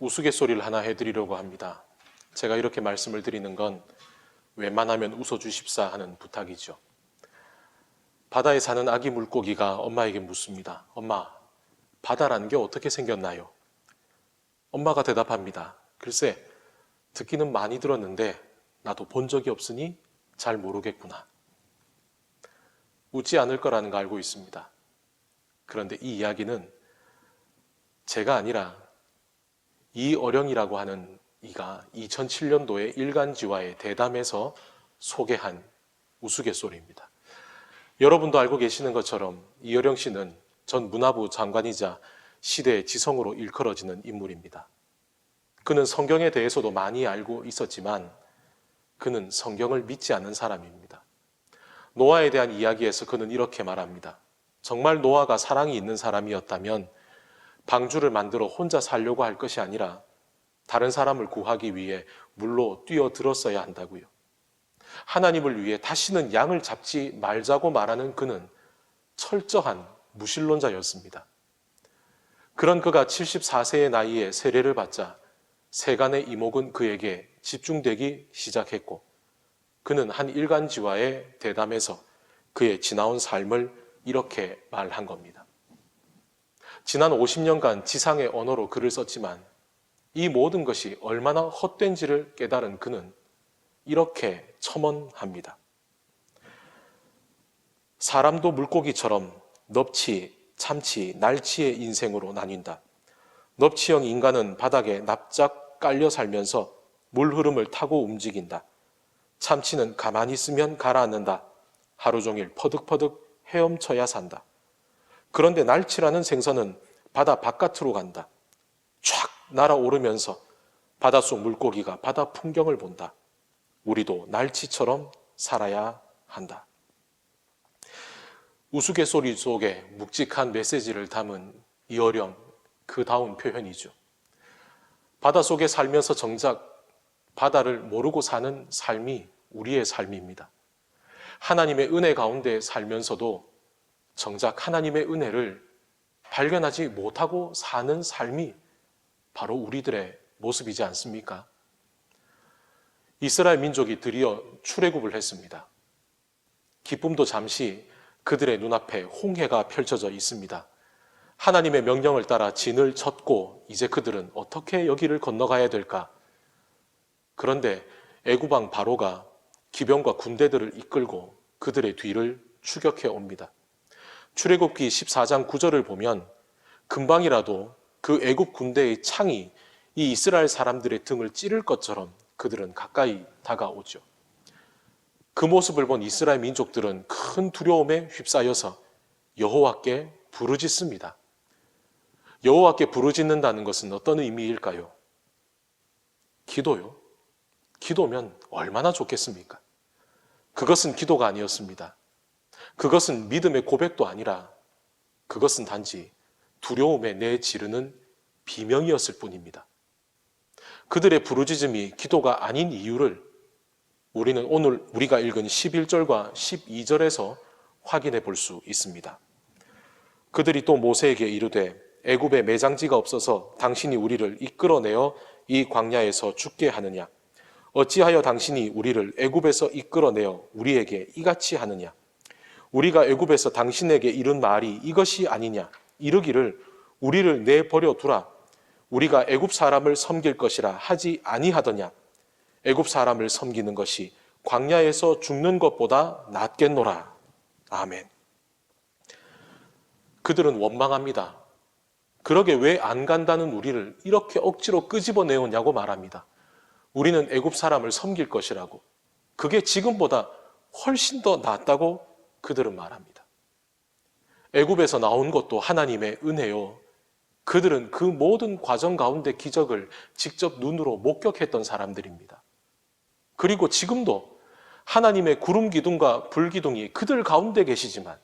우스갯소리를 하나 해드리려고 합니다. 제가 이렇게 말씀을 드리는 건 웬만하면 웃어주십사 하는 부탁이죠. 바다에 사는 아기 물고기가 엄마에게 묻습니다. 엄마, 바다라는 게 어떻게 생겼나요? 엄마가 대답합니다. 글쎄, 듣기는 많이 들었는데 나도 본 적이 없으니 잘 모르겠구나. 웃지 않을 거라는 거 알고 있습니다. 그런데 이 이야기는 제가 아니라 이어령이라고 하는 이가 2007년도에 일간지와의 대담에서 소개한 우스갯소리입니다. 여러분도 알고 계시는 것처럼 이어령 씨는 전 문화부 장관이자 시대의 지성으로 일컬어지는 인물입니다. 그는 성경에 대해서도 많이 알고 있었지만 그는 성경을 믿지 않는 사람입니다. 노아에 대한 이야기에서 그는 이렇게 말합니다. 정말 노아가 사랑이 있는 사람이었다면 방주를 만들어 혼자 살려고 할 것이 아니라 다른 사람을 구하기 위해 물로 뛰어들었어야 한다고요. 하나님을 위해 다시는 양을 잡지 말자고 말하는 그는 철저한 무신론자였습니다. 그런 그가 74세의 나이에 세례를 받자 세간의 이목은 그에게 집중되기 시작했고 그는 한 일간지와의 대담에서 그의 지나온 삶을 이렇게 말한 겁니다. 지난 50년간 지상의 언어로 글을 썼지만 이 모든 것이 얼마나 헛된지를 깨달은 그는 이렇게 첨언합니다. 사람도 물고기처럼 넙치, 참치, 날치의 인생으로 나뉜다. 넙치형 인간은 바닥에 납작 깔려 살면서 물 흐름을 타고 움직인다. 참치는 가만히 있으면 가라앉는다. 하루 종일 퍼득퍼득 헤엄쳐야 산다. 그런데 날치라는 생선은 바다 바깥으로 간다. 촥 날아오르면서 바닷속 물고기가 바다 풍경을 본다. 우리도 날치처럼 살아야 한다. 우스갯소리 속에 묵직한 메시지를 담은 이어령 그 다음 표현이죠. 바닷속에 살면서 정작 바다를 모르고 사는 삶이 우리의 삶입니다. 하나님의 은혜 가운데 살면서도 정작 하나님의 은혜를 발견하지 못하고 사는 삶이 바로 우리들의 모습이지 않습니까? 이스라엘 민족이 드디어 출애굽을 했습니다. 기쁨도 잠시 그들의 눈앞에 홍해가 펼쳐져 있습니다. 하나님의 명령을 따라 진을 쳤고 이제 그들은 어떻게 여기를 건너가야 될까? 그런데 애굽왕 바로가 기병과 군대들을 이끌고 그들의 뒤를 추격해 옵니다. 출애굽기 14장 9절을 보면 금방이라도 그 애굽 군대의 창이 이 이스라엘 사람들의 등을 찌를 것처럼 그들은 가까이 다가오죠. 그 모습을 본 이스라엘 민족들은 큰 두려움에 휩싸여서 여호와께 부르짖습니다. 여호와께 부르짖는다는 것은 어떤 의미일까요? 기도요. 기도면 얼마나 좋겠습니까? 그것은 기도가 아니었습니다. 그것은 믿음의 고백도 아니라 그것은 단지 두려움에 내지르는 비명이었을 뿐입니다. 그들의 부르짖음이 기도가 아닌 이유를 우리는 오늘 우리가 읽은 11절과 12절에서 확인해 볼 수 있습니다. 그들이 또 모세에게 이르되 애굽에 매장지가 없어서 당신이 우리를 이끌어내어 이 광야에서 죽게 하느냐? 어찌하여 당신이 우리를 애굽에서 이끌어내어 우리에게 이같이 하느냐? 우리가 애굽에서 당신에게 이른 말이 이것이 아니냐? 이르기를 우리를 내버려 두라. 우리가 애굽 사람을 섬길 것이라 하지 아니하더냐? 애굽 사람을 섬기는 것이 광야에서 죽는 것보다 낫겠노라. 아멘. 그들은 원망합니다. 그러게 왜 안 간다는 우리를 이렇게 억지로 끄집어내오냐고 말합니다. 우리는 애굽 사람을 섬길 것이라고. 그게 지금보다 훨씬 더 낫다고 그들은 말합니다. 애굽에서 나온 것도 하나님의 은혜요. 그들은 그 모든 과정 가운데 기적을 직접 눈으로 목격했던 사람들입니다. 그리고 지금도 하나님의 구름 기둥과 불 기둥이 그들 가운데 계시지만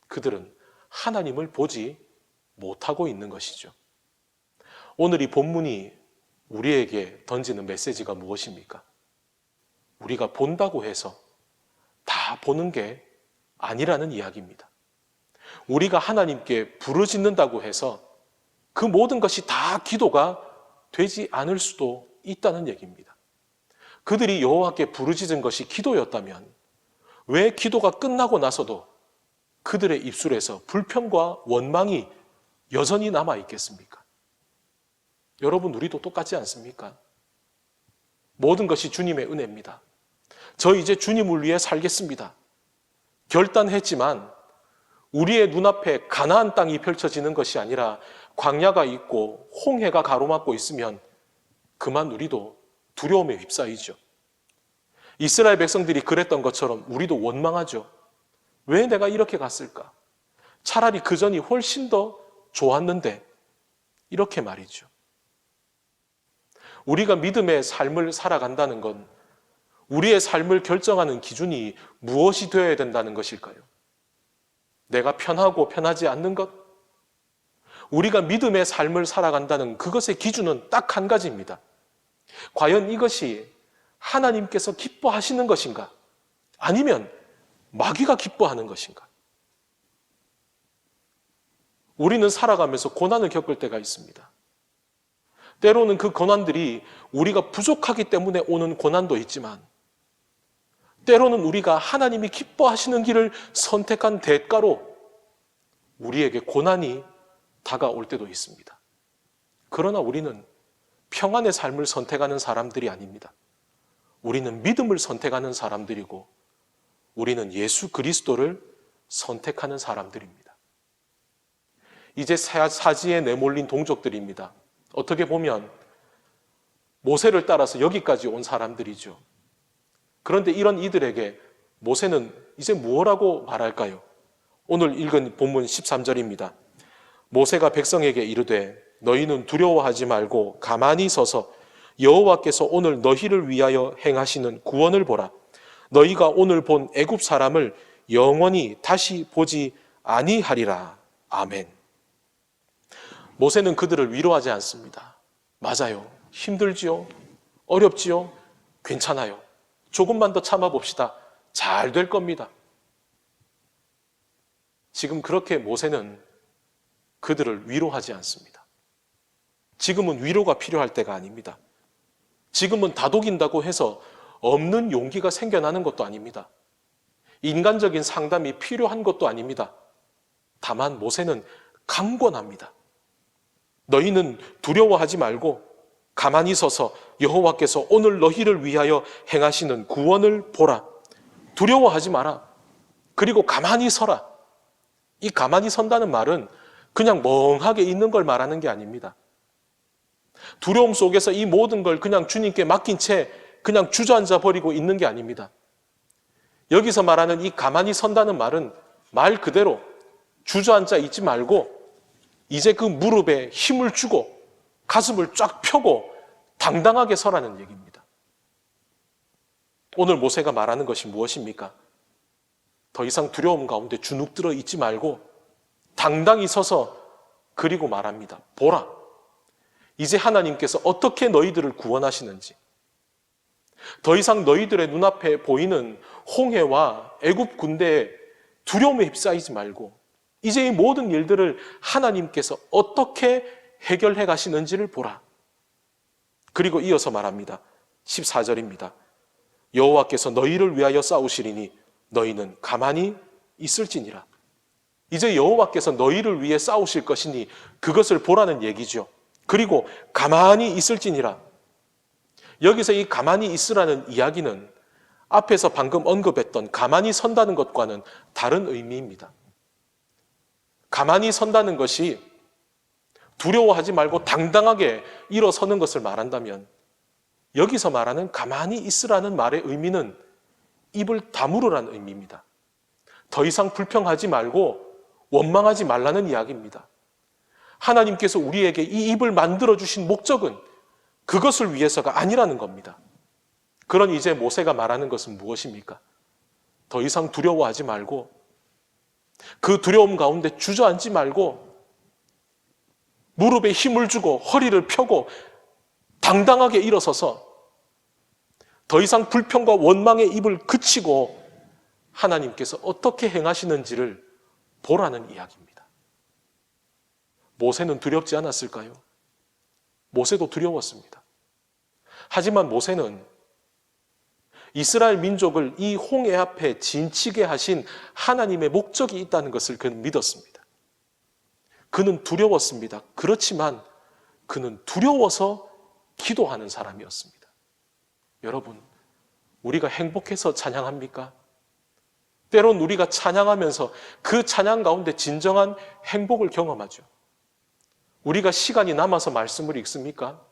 그들은 하나님을 보지 못하고 있는 것이죠. 오늘 이 본문이 우리에게 던지는 메시지가 무엇입니까? 우리가 본다고 해서 다 보는 게 아니라는 이야기입니다. 우리가 하나님께 부르짖는다고 해서 그 모든 것이 다 기도가 되지 않을 수도 있다는 얘기입니다. 그들이 여호와께 부르짖은 것이 기도였다면 왜 기도가 끝나고 나서도 그들의 입술에서 불평과 원망이 여전히 남아 있겠습니까? 여러분, 우리도 똑같지 않습니까? 모든 것이 주님의 은혜입니다. 저 이제 주님을 위해 살겠습니다. 결단했지만 우리의 눈앞에 가나안 땅이 펼쳐지는 것이 아니라 광야가 있고 홍해가 가로막고 있으면 그만 우리도 두려움에 휩싸이죠. 이스라엘 백성들이 그랬던 것처럼 우리도 원망하죠. 왜 내가 이렇게 갔을까? 차라리 그 전이 훨씬 더 좋았는데, 이렇게 말이죠. 우리가 믿음의 삶을 살아간다는 건 우리의 삶을 결정하는 기준이 무엇이 되어야 된다는 것일까요? 내가 편하고 편하지 않는 것? 우리가 믿음의 삶을 살아간다는 그것의 기준은 딱 한 가지입니다. 과연 이것이 하나님께서 기뻐하시는 것인가? 아니면 마귀가 기뻐하는 것인가? 우리는 살아가면서 고난을 겪을 때가 있습니다. 때로는 그 고난들이 우리가 부족하기 때문에 오는 고난도 있지만, 때로는 우리가 하나님이 기뻐하시는 길을 선택한 대가로 우리에게 고난이 다가올 때도 있습니다. 그러나 우리는 평안의 삶을 선택하는 사람들이 아닙니다. 우리는 믿음을 선택하는 사람들이고 우리는 예수 그리스도를 선택하는 사람들입니다. 이제 사지에 내몰린 동족들입니다. 어떻게 보면 모세를 따라서 여기까지 온 사람들이죠. 그런데 이런 이들에게 모세는 이제 무엇라고 말할까요? 오늘 읽은 본문 13절입니다. 모세가 백성에게 이르되 너희는 두려워하지 말고 가만히 서서 여호와께서 오늘 너희를 위하여 행하시는 구원을 보라. 너희가 오늘 본 애굽 사람을 영원히 다시 보지 아니하리라. 아멘. 모세는 그들을 위로하지 않습니다. 맞아요. 힘들지요. 어렵지요. 괜찮아요. 조금만 더 참아봅시다. 잘 될 겁니다. 지금 그렇게 모세는 그들을 위로하지 않습니다. 지금은 위로가 필요할 때가 아닙니다. 지금은 다독인다고 해서 없는 용기가 생겨나는 것도 아닙니다. 인간적인 상담이 필요한 것도 아닙니다. 다만 모세는 강권합니다. 너희는 두려워하지 말고 가만히 서서 여호와께서 오늘 너희를 위하여 행하시는 구원을 보라. 두려워하지 마라. 그리고 가만히 서라. 이 가만히 선다는 말은 그냥 멍하게 있는 걸 말하는 게 아닙니다. 두려움 속에서 이 모든 걸 그냥 주님께 맡긴 채 그냥 주저앉아 버리고 있는 게 아닙니다. 여기서 말하는 이 가만히 선다는 말은 말 그대로 주저앉아 있지 말고 이제 그 무릎에 힘을 주고 가슴을 쫙 펴고 당당하게 서라는 얘기입니다. 오늘 모세가 말하는 것이 무엇입니까? 더 이상 두려움 가운데 주눅들어 있지 말고 당당히 서서 그리고 말합니다. 보라. 이제 하나님께서 어떻게 너희들을 구원하시는지, 더 이상 너희들의 눈앞에 보이는 홍해와 애굽 군대의 두려움에 휩싸이지 말고 이제 이 모든 일들을 하나님께서 어떻게 해결해 가시는지를 보라. 그리고 이어서 말합니다. 14절입니다. 여호와께서 너희를 위하여 싸우시리니 너희는 가만히 있을지니라. 이제 여호와께서 너희를 위해 싸우실 것이니 그것을 보라는 얘기죠. 그리고 가만히 있을지니라. 여기서 이 가만히 있으라는 이야기는 앞에서 방금 언급했던 가만히 선다는 것과는 다른 의미입니다. 가만히 선다는 것이 두려워하지 말고 당당하게 일어서는 것을 말한다면, 여기서 말하는 가만히 있으라는 말의 의미는 입을 다물으라는 의미입니다. 더 이상 불평하지 말고 원망하지 말라는 이야기입니다. 하나님께서 우리에게 이 입을 만들어주신 목적은 그것을 위해서가 아니라는 겁니다. 그런 이제 모세가 말하는 것은 무엇입니까? 더 이상 두려워하지 말고 그 두려움 가운데 주저앉지 말고 무릎에 힘을 주고 허리를 펴고 당당하게 일어서서 더 이상 불평과 원망의 입을 그치고 하나님께서 어떻게 행하시는지를 보라는 이야기입니다. 모세는 두렵지 않았을까요? 모세도 두려웠습니다. 하지만 모세는 이스라엘 민족을 이 홍해 앞에 진치게 하신 하나님의 목적이 있다는 것을 그는 믿었습니다. 그는 두려웠습니다. 그렇지만 그는 두려워서 기도하는 사람이었습니다. 여러분, 우리가 행복해서 찬양합니까? 때론 우리가 찬양하면서 그 찬양 가운데 진정한 행복을 경험하죠. 우리가 시간이 남아서 말씀을 읽습니까?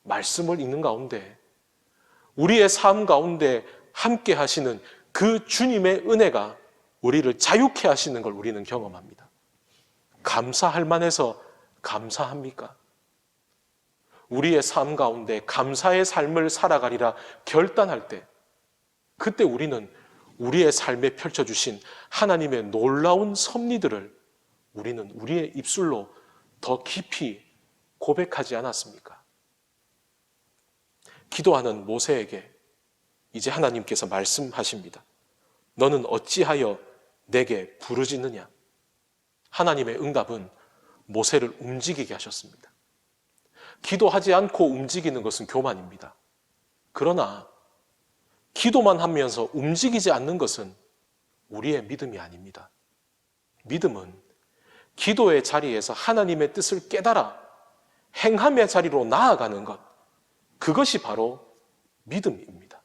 말씀을 읽는 가운데 우리의 삶 가운데 함께 하시는 그 주님의 은혜가 우리를 자유케 하시는 걸 우리는 경험합니다. 감사할 만해서 감사합니까? 우리의 삶 가운데 감사의 삶을 살아가리라 결단할 때, 그때 우리는 우리의 삶에 펼쳐주신 하나님의 놀라운 섭리들을 우리는 우리의 입술로 더 깊이 고백하지 않았습니까? 기도하는 모세에게 이제 하나님께서 말씀하십니다. 너는 어찌하여 내게 부르짖느냐? 하나님의 응답은 모세를 움직이게 하셨습니다. 기도하지 않고 움직이는 것은 교만입니다. 그러나 기도만 하면서 움직이지 않는 것은 우리의 믿음이 아닙니다. 믿음은 기도의 자리에서 하나님의 뜻을 깨달아 행함의 자리로 나아가는 것, 그것이 바로 믿음입니다.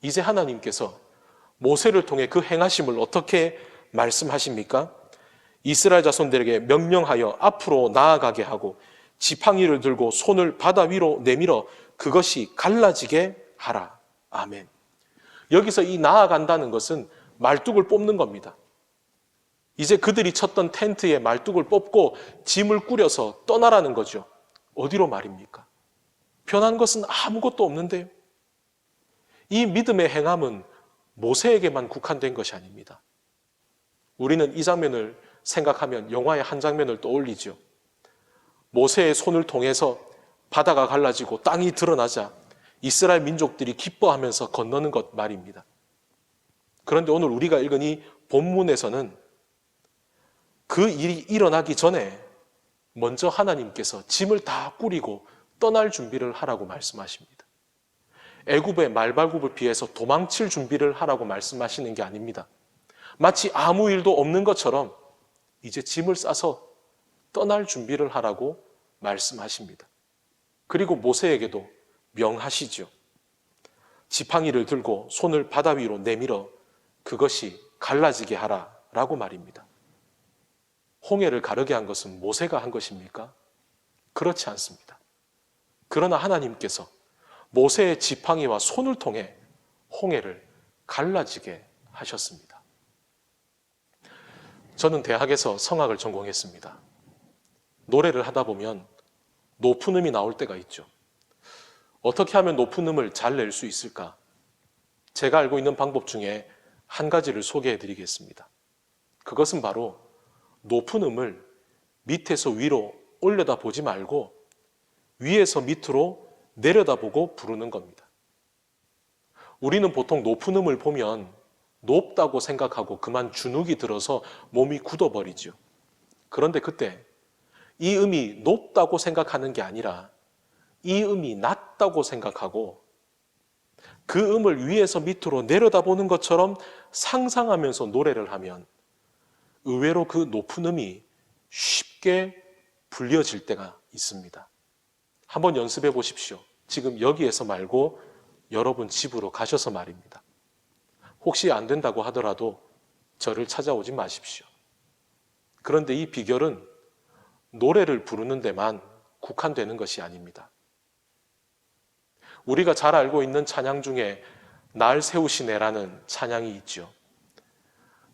이제 하나님께서 모세를 통해 그 행하심을 어떻게 말씀하십니까? 이스라엘 자손들에게 명령하여 앞으로 나아가게 하고 지팡이를 들고 손을 바다 위로 내밀어 그것이 갈라지게 하라. 아멘. 여기서 이 나아간다는 것은 말뚝을 뽑는 겁니다. 이제 그들이 쳤던 텐트에 말뚝을 뽑고 짐을 꾸려서 떠나라는 거죠. 어디로 말입니까? 변한 것은 아무것도 없는데요. 이 믿음의 행함은 모세에게만 국한된 것이 아닙니다. 우리는 이 장면을 생각하면 영화의 한 장면을 떠올리죠. 모세의 손을 통해서 바다가 갈라지고 땅이 드러나자 이스라엘 민족들이 기뻐하면서 건너는 것 말입니다. 그런데 오늘 우리가 읽은 이 본문에서는 그 일이 일어나기 전에 먼저 하나님께서 짐을 다 꾸리고 떠날 준비를 하라고 말씀하십니다. 애굽의 말발굽을 피해서 도망칠 준비를 하라고 말씀하시는 게 아닙니다. 마치 아무 일도 없는 것처럼 이제 짐을 싸서 떠날 준비를 하라고 말씀하십니다. 그리고 모세에게도 명하시죠. 지팡이를 들고 손을 바다 위로 내밀어 그것이 갈라지게 하라라고 말입니다. 홍해를 가르게 한 것은 모세가 한 것입니까? 그렇지 않습니다. 그러나 하나님께서 모세의 지팡이와 손을 통해 홍해를 갈라지게 하셨습니다. 저는 대학에서 성악을 전공했습니다. 노래를 하다 보면 높은 음이 나올 때가 있죠. 어떻게 하면 높은 음을 잘 낼 수 있을까? 제가 알고 있는 방법 중에 한 가지를 소개해 드리겠습니다. 그것은 바로 높은 음을 밑에서 위로 올려다 보지 말고 위에서 밑으로 내려다보고 부르는 겁니다. 우리는 보통 높은 음을 보면 높다고 생각하고 그만 주눅이 들어서 몸이 굳어버리죠. 그런데 그때 이 음이 높다고 생각하는 게 아니라 이 음이 낮다고 생각하고 그 음을 위에서 밑으로 내려다보는 것처럼 상상하면서 노래를 하면 의외로 그 높은 음이 쉽게 불려질 때가 있습니다. 한번 연습해 보십시오. 지금 여기에서 말고 여러분 집으로 가셔서 말입니다. 혹시 안 된다고 하더라도 저를 찾아오지 마십시오. 그런데 이 비결은 노래를 부르는 데만 국한되는 것이 아닙니다. 우리가 잘 알고 있는 찬양 중에 날 세우시네라는 찬양이 있죠.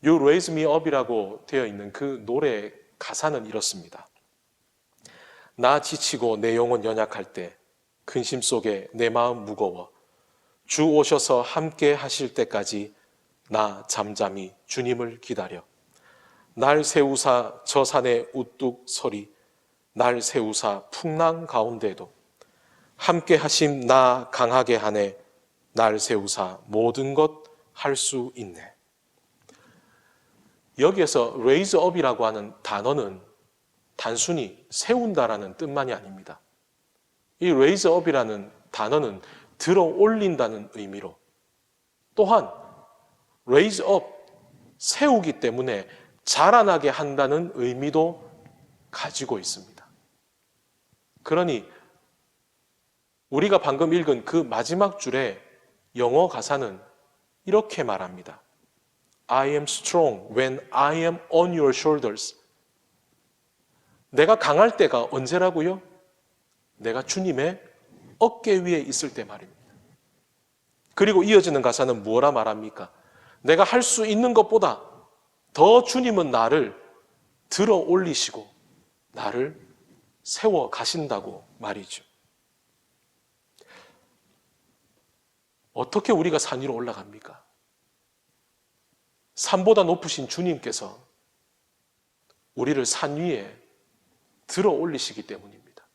You Raise Me Up이라고 되어 있는 그 노래의 가사는 이렇습니다. 나 지치고 내 영혼 연약할 때 근심 속에 내 마음 무거워 주 오셔서 함께 하실 때까지 나 잠잠히 주님을 기다려 날 세우사 저 산에 우뚝 서리 날 세우사 풍랑 가운데도 함께 하심 나 강하게 하네 날 세우사 모든 것 할 수 있네. 여기에서 raise up이라고 하는 단어는 단순히 세운다라는 뜻만이 아닙니다. 이 raise up이라는 단어는 들어 올린다는 의미로, 또한 raise up, 세우기 때문에 자라나게 한다는 의미도 가지고 있습니다. 그러니 우리가 방금 읽은 그 마지막 줄의 영어 가사는 이렇게 말합니다. I am strong when I am on your shoulders. 내가 강할 때가 언제라고요? 내가 주님의 어깨 위에 있을 때 말입니다. 그리고 이어지는 가사는 뭐라 말합니까? 내가 할 수 있는 것보다 더 주님은 나를 들어 올리시고 나를 세워 가신다고 말이죠. 어떻게 우리가 산 위로 올라갑니까? 산보다 높으신 주님께서 우리를 산 위에 들어 올리시기 때문입니다.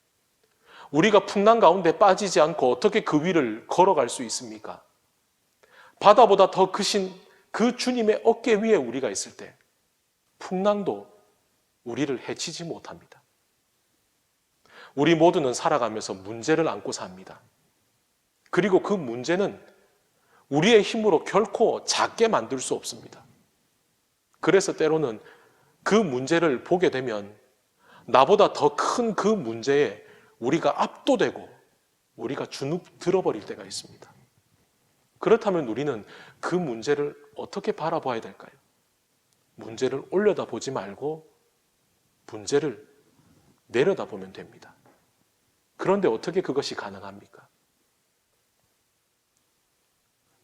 우리가 풍랑 가운데 빠지지 않고 어떻게 그 위를 걸어갈 수 있습니까? 바다보다 더 크신 그 주님의 어깨 위에 우리가 있을 때 풍랑도 우리를 해치지 못합니다. 우리 모두는 살아가면서 문제를 안고 삽니다. 그리고 그 문제는 우리의 힘으로 결코 작게 만들 수 없습니다. 그래서 때로는 그 문제를 보게 되면 나보다 더 큰 그 문제에 우리가 압도되고 우리가 주눅 들어버릴 때가 있습니다. 그렇다면 우리는 그 문제를 어떻게 바라봐야 될까요? 문제를 올려다보지 말고 문제를 내려다보면 됩니다. 그런데 어떻게 그것이 가능합니까?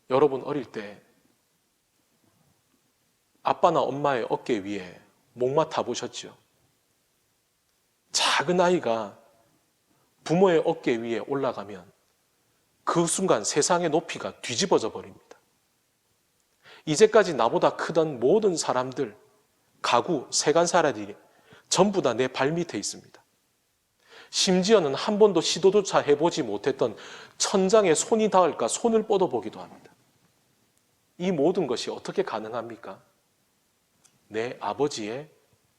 여러분 어릴 때 아빠나 엄마의 어깨 위에 목마 타보셨죠? 작은 아이가 부모의 어깨 위에 올라가면 그 순간 세상의 높이가 뒤집어져 버립니다. 이제까지 나보다 크던 모든 사람들, 가구, 세간사람들이 전부 다 내 발밑에 있습니다. 심지어는 한 번도 시도조차 해보지 못했던 천장에 손이 닿을까 손을 뻗어보기도 합니다. 이 모든 것이 어떻게 가능합니까? 내 아버지의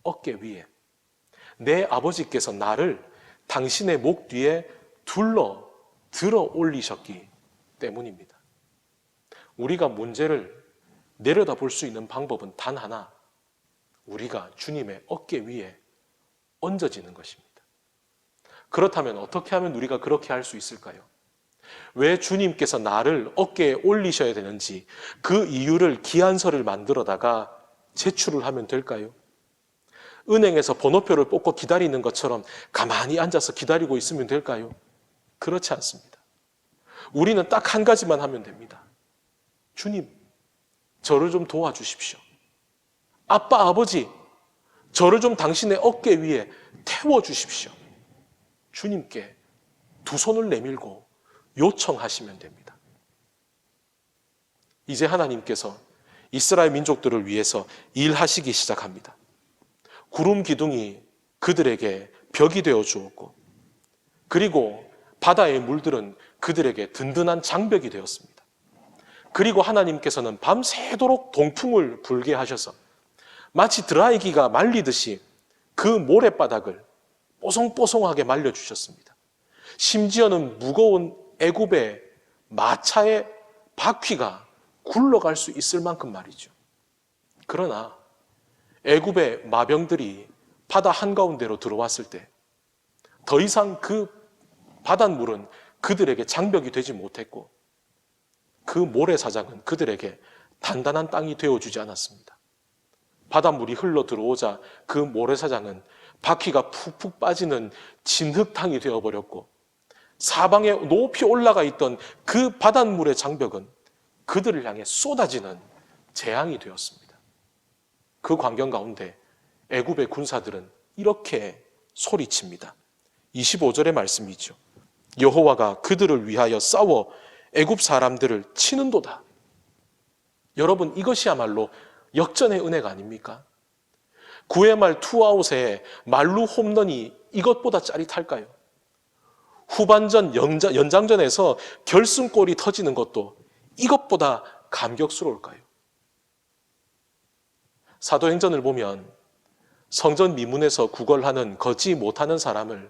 어깨 위에 내 아버지께서 나를 당신의 목 뒤에 들어 올리셨기 때문입니다. 우리가 문제를 내려다 볼 수 있는 방법은 단 하나, 우리가 주님의 어깨 위에 얹어지는 것입니다. 그렇다면 어떻게 하면 우리가 그렇게 할 수 있을까요? 왜 주님께서 나를 어깨에 올리셔야 되는지 그 이유를 기한서를 만들어다가 제출을 하면 될까요? 은행에서 번호표를 뽑고 기다리는 것처럼 가만히 앉아서 기다리고 있으면 될까요? 그렇지 않습니다. 우리는 딱 한 가지만 하면 됩니다. 주님, 저를 좀 도와주십시오. 아빠, 아버지, 저를 좀 당신의 어깨 위에 태워주십시오. 주님께 두 손을 내밀고 요청하시면 됩니다. 이제 하나님께서 이스라엘 민족들을 위해서 일하시기 시작합니다. 구름 기둥이 그들에게 벽이 되어 주었고, 그리고 바다의 물들은 그들에게 든든한 장벽이 되었습니다. 그리고 하나님께서는 밤새도록 동풍을 불게 하셔서 마치 드라이기가 말리듯이 그 모래바닥을 뽀송뽀송하게 말려주셨습니다. 심지어는 무거운 애굽의 마차의 바퀴가 굴러갈 수 있을 만큼 말이죠. 그러나 애굽의 마병들이 바다 한가운데로 들어왔을 때 더 이상 그 바닷물은 그들에게 장벽이 되지 못했고 그 모래사장은 그들에게 단단한 땅이 되어주지 않았습니다. 바닷물이 흘러 들어오자 그 모래사장은 바퀴가 푹푹 빠지는 진흙탕이 되어버렸고 사방에 높이 올라가 있던 그 바닷물의 장벽은 그들을 향해 쏟아지는 재앙이 되었습니다. 그 광경 가운데 애굽의 군사들은 이렇게 소리칩니다. 25절의 말씀이죠. 여호와가 그들을 위하여 싸워 애굽 사람들을 치는도다. 여러분, 이것이야말로 역전의 은혜가 아닙니까? 9회 말 투아웃에 말루 홈런이 이것보다 짜릿할까요? 후반전 연장전에서 결승골이 터지는 것도 이것보다 감격스러울까요? 사도행전을 보면 성전 미문에서 구걸하는 걷지 못하는 사람을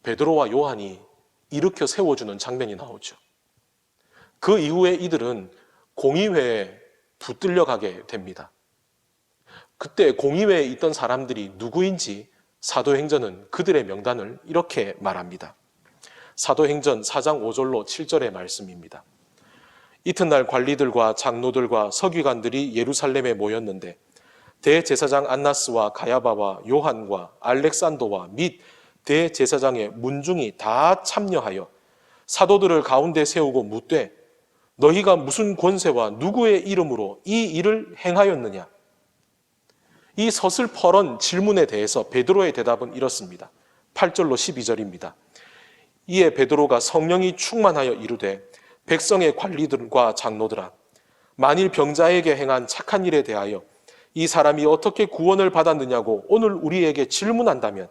베드로와 요한이 일으켜 세워주는 장면이 나오죠. 그 이후에 이들은 공의회에 붙들려 가게 됩니다. 그때 공의회에 있던 사람들이 누구인지 사도행전은 그들의 명단을 이렇게 말합니다. 사도행전 4장 5절로 7절의 말씀입니다. 이튿날 관리들과 장로들과 서기관들이 예루살렘에 모였는데 대제사장 안나스와 가야바와 요한과 알렉산더와 및 대제사장의 문중이 다 참여하여 사도들을 가운데 세우고 묻되 너희가 무슨 권세와 누구의 이름으로 이 일을 행하였느냐? 이 서슬퍼런 질문에 대해서 베드로의 대답은 이렇습니다. 8절로 12절입니다. 이에 베드로가 성령이 충만하여 이르되 백성의 관리들과 장로들아, 만일 병자에게 행한 착한 일에 대하여 이 사람이 어떻게 구원을 받았느냐고 오늘 우리에게 질문한다면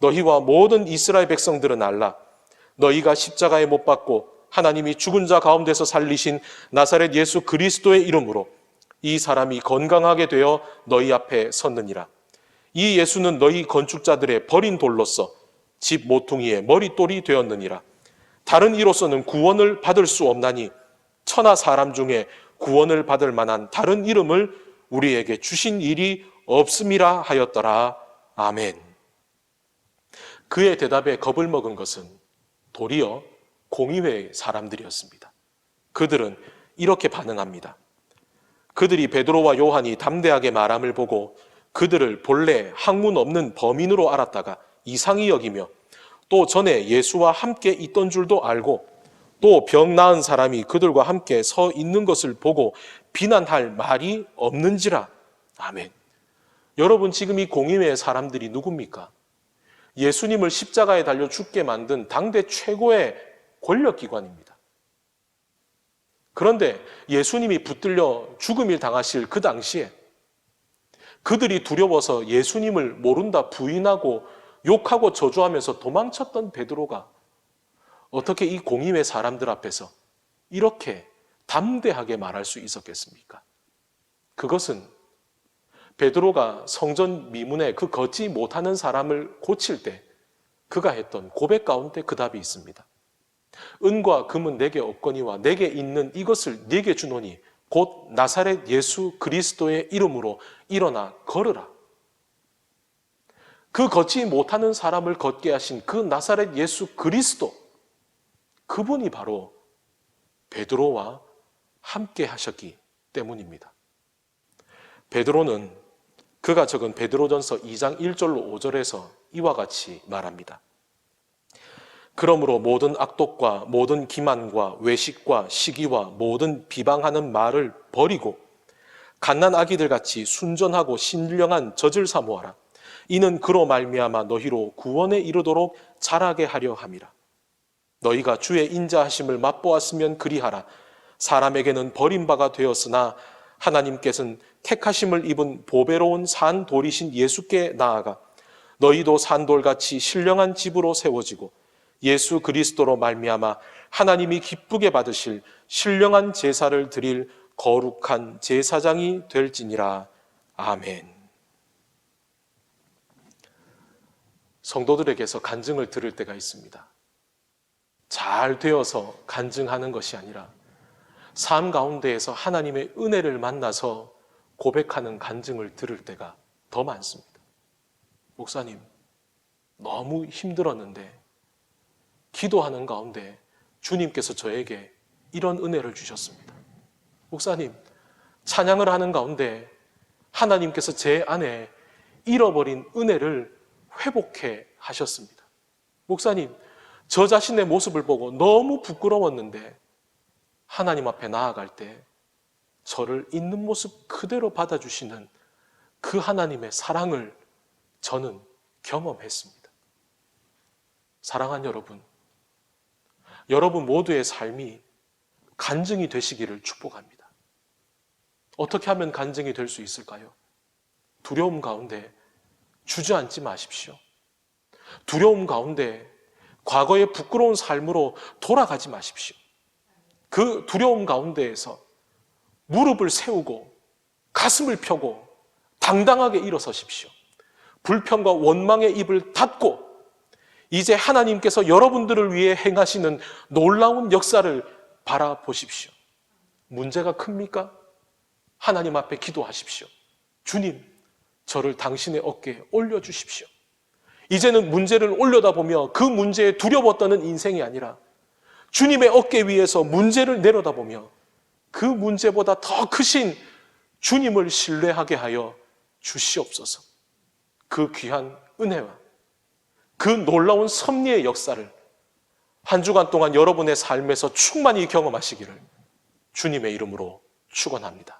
너희와 모든 이스라엘 백성들은 알라. 너희가 십자가에 못 박고 하나님이 죽은 자 가운데서 살리신 나사렛 예수 그리스도의 이름으로 이 사람이 건강하게 되어 너희 앞에 섰느니라. 이 예수는 너희 건축자들의 버린 돌로서 집 모퉁이의 머릿돌이 되었느니라. 다른 이로서는 구원을 받을 수 없나니 천하 사람 중에 구원을 받을 만한 다른 이름을 우리에게 주신 일이 없음이라 하였더라. 아멘. 그의 대답에 겁을 먹은 것은 도리어 공의회의 사람들이었습니다. 그들은 이렇게 반응합니다. 그들이 베드로와 요한이 담대하게 말함을 보고 그들을 본래 학문 없는 범인으로 알았다가 이상히 여기며 또 전에 예수와 함께 있던 줄도 알고 또 병 나은 사람이 그들과 함께 서 있는 것을 보고 비난할 말이 없는지라. 아멘. 여러분, 지금 이 공의회의 사람들이 누굽니까? 예수님을 십자가에 달려 죽게 만든 당대 최고의 권력기관입니다. 그런데 예수님이 붙들려 죽음을 당하실 그 당시에 그들이 두려워서 예수님을 모른다 부인하고 욕하고 저주하면서 도망쳤던 베드로가 어떻게 이 공의회 사람들 앞에서 이렇게 담대하게 말할 수 있었겠습니까? 그것은 베드로가 성전 미문에 그 걷지 못하는 사람을 고칠 때 그가 했던 고백 가운데 그 답이 있습니다. 은과 금은 내게 없거니와 내게 있는 이것을 네게 주노니 곧 나사렛 예수 그리스도의 이름으로 일어나 걸으라. 그 걷지 못하는 사람을 걷게 하신 그 나사렛 예수 그리스도, 그분이 바로 베드로와 함께 하셨기 때문입니다. 베드로는 그가 적은 베드로전서 2장 1절로 5절에서 이와 같이 말합니다. 그러므로 모든 악독과 모든 기만과 외식과 시기와 모든 비방하는 말을 버리고 갓난 아기들 같이 순전하고 신령한 젖을 사모하라. 이는 그로 말미암아 너희로 구원에 이르도록 자라게 하려 함이라. 너희가 주의 인자하심을 맛보았으면 그리하라. 사람에게는 버림바가 되었으나 하나님께서는 택하심을 입은 보배로운 산돌이신 예수께 나아가 너희도 산돌같이 신령한 집으로 세워지고 예수 그리스도로 말미암아 하나님이 기쁘게 받으실 신령한 제사를 드릴 거룩한 제사장이 될지니라. 아멘. 성도들에게서 간증을 들을 때가 있습니다. 잘 되어서 간증하는 것이 아니라 삶 가운데에서 하나님의 은혜를 만나서 고백하는 간증을 들을 때가 더 많습니다. 목사님, 너무 힘들었는데 기도하는 가운데 주님께서 저에게 이런 은혜를 주셨습니다. 목사님, 찬양을 하는 가운데 하나님께서 제 안에 잃어버린 은혜를 회복해 하셨습니다. 목사님, 저 자신의 모습을 보고 너무 부끄러웠는데 하나님 앞에 나아갈 때 저를 있는 모습 그대로 받아주시는 그 하나님의 사랑을 저는 경험했습니다. 사랑하는 여러분, 여러분 모두의 삶이 간증이 되시기를 축복합니다. 어떻게 하면 간증이 될 수 있을까요? 두려움 가운데 주저앉지 마십시오. 두려움 가운데 과거의 부끄러운 삶으로 돌아가지 마십시오. 그 두려움 가운데에서 무릎을 세우고 가슴을 펴고 당당하게 일어서십시오. 불평과 원망의 입을 닫고 이제 하나님께서 여러분들을 위해 행하시는 놀라운 역사를 바라보십시오. 문제가 큽니까? 하나님 앞에 기도하십시오. 주님, 저를 당신의 어깨에 올려주십시오. 이제는 문제를 올려다보며 그 문제에 두려워 떠는 인생이 아니라 주님의 어깨 위에서 문제를 내려다보며 그 문제보다 더 크신 주님을 신뢰하게 하여 주시옵소서. 그 귀한 은혜와 그 놀라운 섭리의 역사를 한 주간 동안 여러분의 삶에서 충만히 경험하시기를 주님의 이름으로 축원합니다.